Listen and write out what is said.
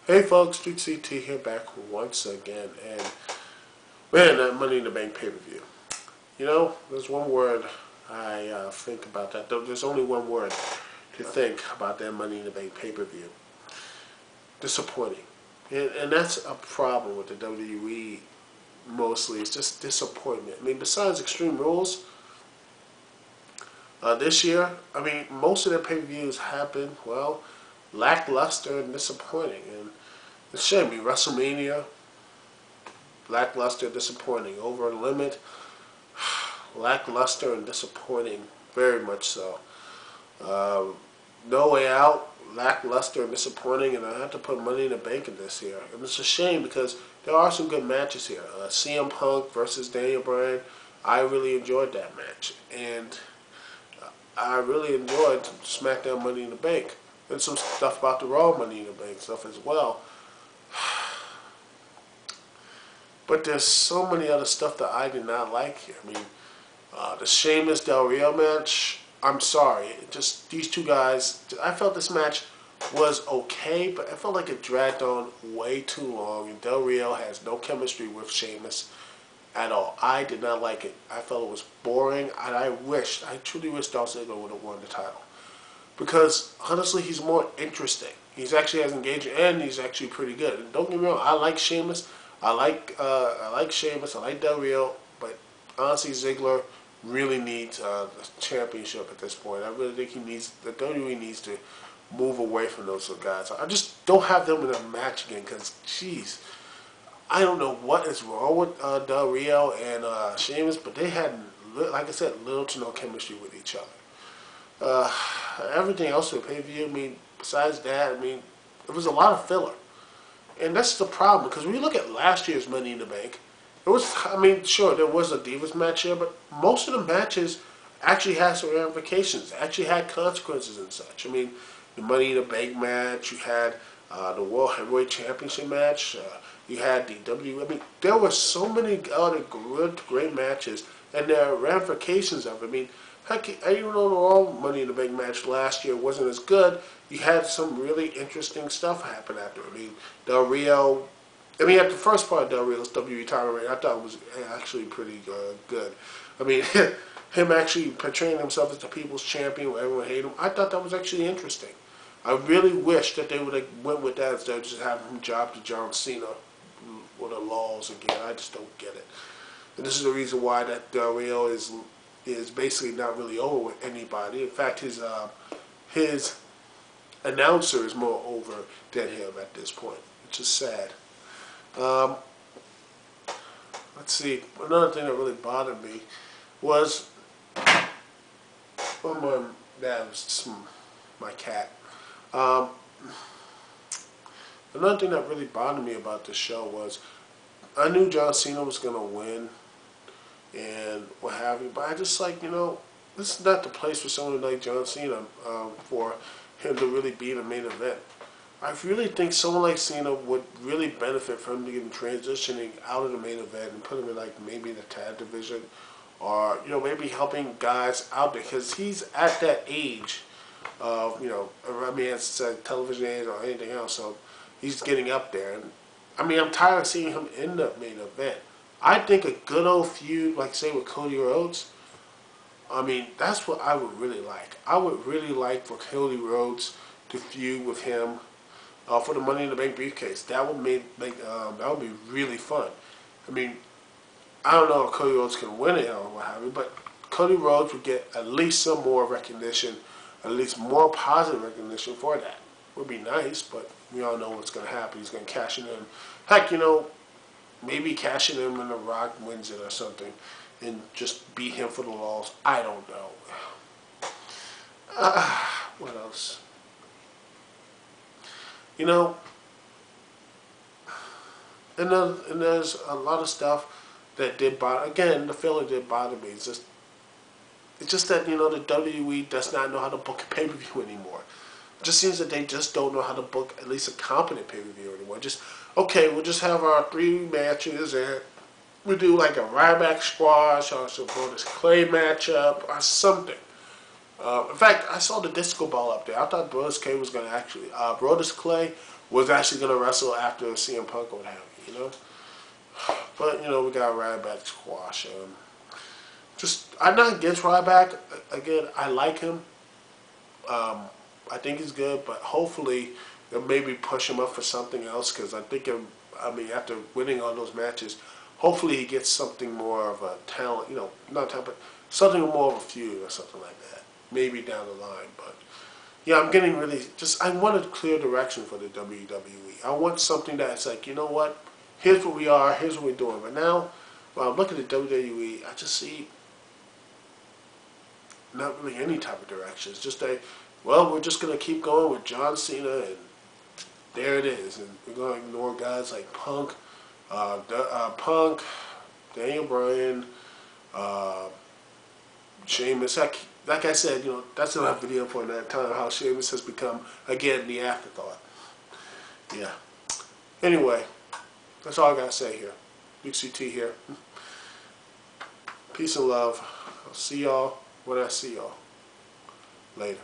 Hey folks, Street CT here back once again, and man, that Money in the Bank pay-per-view. You know, there's one word I think about that. There's only one word to think about that Money in the Bank pay-per-view. Disappointing. And that's a problem with the WWE mostly. It's just disappointment. I mean, besides Extreme Rules, this year, I mean, most of their pay-per-views have been, well, lackluster and disappointing. And it's a shame. I mean, WrestleMania, lackluster, disappointing. Over the Limit, lackluster and disappointing, very much so. No Way Out, lackluster and disappointing, and I have to put Money in the Bank in this here. And it's a shame because there are some good matches here. CM Punk versus Daniel Bryan, I really enjoyed that match. And I really enjoyed SmackDown Money in the Bank. And some stuff about the Raw Money in the Bank stuff as well. But there's so many other stuff that I did not like here. I mean, the Sheamus Del Rio match, I'm sorry. Just these two guys, I felt this match was okay, but I felt like it dragged on way too long. And Del Rio has no chemistry with Sheamus at all. I did not like it. I felt it was boring, and I truly wish Dolph Ziggler would have won the title. Because, honestly, he's more interesting. He's actually as engaging, and he's actually pretty good. And don't get me wrong, I like Sheamus. I like Sheamus. I like Del Rio. But, honestly, Ziggler really needs the championship at this point. I really think the WWE needs to move away from those guys. I just don't have them in a match again because, jeez, I don't know what is wrong with Del Rio and Sheamus, but they had, like I said, little to no chemistry with each other. Everything else with pay-per-view, I mean, besides that, I mean, it was a lot of filler. And that's the problem, because when you look at last year's Money in the Bank, it was, I mean, sure, there was a Divas match here, but most of the matches actually had some ramifications, actually had consequences and such. I mean, the Money in the Bank match, you had the World Heavyweight Championship match, you had the I mean, there were so many other great matches, and there are ramifications of it. I mean, heck, even though the Raw Money in the Bank match last year wasn't as good, you had some really interesting stuff happen after. I mean, Del Rio, at the first part of Del Rio's WWE title reign, I thought it was actually pretty good. I mean, him actually portraying himself as the people's champion where everyone hated him, I thought that was actually interesting. I really wish that they would have went with that instead of just having him job to John Cena with the laws again. I just don't get it. And this is the reason why that Del Rio is basically not really over with anybody. In fact, his announcer is more over than him at this point, which is sad. Let's see. Another thing that really bothered me was that was my cat. Another thing that really bothered me about this show was I knew John Cena was going to win and what have you, but I just like, you know, this is not the place for someone like John Cena for him to really be in the main event. I really think someone like Cena would really benefit from him to get transitioning out of the main event and put him in like maybe the tag division, or you know, maybe helping guys out there, because he's at that age of, you know, I mean, it's television age or anything else, so he's getting up there. And I mean, I'm tired of seeing him in the main event. I think a good old feud, like say with Cody Rhodes, I mean, that's what I would really like. I would really like for Cody Rhodes to feud with him for the Money in the Bank briefcase. That would that would be really fun. I mean, I don't know if Cody Rhodes can win it or what have you, but Cody Rhodes would get at least some more recognition, at least more positive recognition for that. Would be nice, but we all know what's going to happen. He's going to cash it in. Heck, you know, maybe cash it in when The Rock wins it or something and just beat him for the loss. I don't know. What else? You know, and there's a lot of stuff that did bother. Again, the filler did bother me. It's just that, you know, the WWE does not know how to book a pay-per-view anymore. It just seems that they just don't know how to book at least a competent pay-per-view anymore. Just, okay, we'll just have our 3 matches and we do like a Ryback squash or some Brodus Clay matchup or something. In fact, I saw the disco ball up there. I thought Brodus Clay was going to Brodus Clay was actually going to wrestle after CM Punk or what have you, you know. But, you know, we got Ryback squash. I'm not against Ryback. Again, I like him. I think he's good, but hopefully they'll maybe push him up for something else, because I think, after winning all those matches, hopefully he gets something more of a talent, you know, not talent, but something more of a feud or something like that. Maybe down the line, but yeah, I'm getting really, I want a clear direction for the WWE. I want something that's like, you know what, here's what we are, here's what we're doing. But now, when I look at the WWE, I just see not really any type of direction. It's just we're just going to keep going with John Cena, and there it is. And we're going to ignore guys like Punk, Daniel Bryan, Sheamus. Like I said, you know, that's another video for another time, how Sheamus has become, again, the afterthought. Yeah. Anyway, that's all I got to say here. Big CT here. Peace and love. I'll see y'all when I see y'all. Later.